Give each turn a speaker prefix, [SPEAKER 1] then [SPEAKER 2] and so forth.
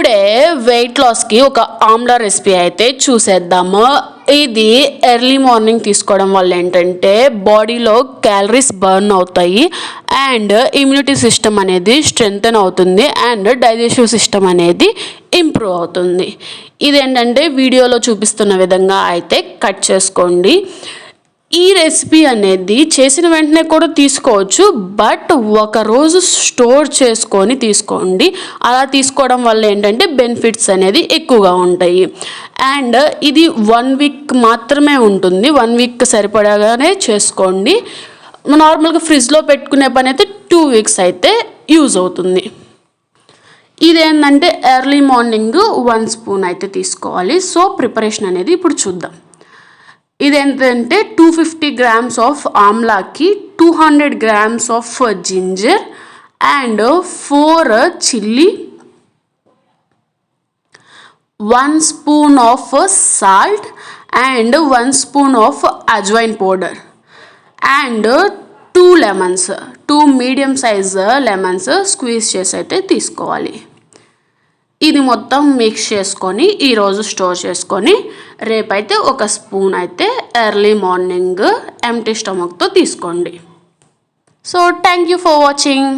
[SPEAKER 1] Today wait లాస్కి ఒక Amla recipe అయితే చూసేద్దాము. ఇది ఎర్లీ మార్నింగ్ తీసుకోవడం వల్ల ఏంటంటే బాడీలో క్యాలరీస్ బర్న్ అవుతాయి అండ్ ఇమ్యూనిటీ సిస్టమ్ అనేది స్ట్రెంగ్తెన్ అవుతుంది అండ్ డైజెస్టివ్ సిస్టమ్ అనేది ఇంప్రూవ్ అవుతుంది. ఇదేంటంటే వీడియోలో చూపిస్తున్న విధంగా అయితే కట్ చేసుకోండి. ఈ రెసిపీ అనేది చేసిన వెంటనే కూడా తీసుకోవచ్చు, బట్ ఒకరోజు స్టోర్ చేసుకొని తీసుకోండి. అలా తీసుకోవడం వల్ల ఏంటంటే బెనిఫిట్స్ అనేది ఎక్కువగా ఉంటాయి. అండ్ ఇది 1 వీక్ మాత్రమే ఉంటుంది, 1 వీక్ సరిపడాగానే చేసుకోండి. నార్మల్గా ఫ్రిడ్జ్లో పెట్టుకునే పని అయితే 2 వీక్స్ అయితే యూజ్ అవుతుంది. ఇదేంటంటే ఎర్లీ మార్నింగ్ 1 స్పూన్ అయితే తీసుకోవాలి. సో ప్రిపరేషన్ అనేది ఇప్పుడు చూద్దాం. ఇదేంటంటే 250 grams of amlaki 200 grams of ginger and 4 chilli, 1 spoon of salt and 1 spoon of ajwain powder and 2 lemons, 2 medium size lemons squeeze చేసి అయితే తీసుకోవాలి. ఇది మొత్తం మిక్స్ చేసుకొని ఈరోజు స్టోర్ చేసుకొని రేపైతే 1 స్పూన్ అయితే ఎర్లీ మార్నింగ్ ఎంప్టీ స్టమక్తో తీసుకోండి. So thank you for watching.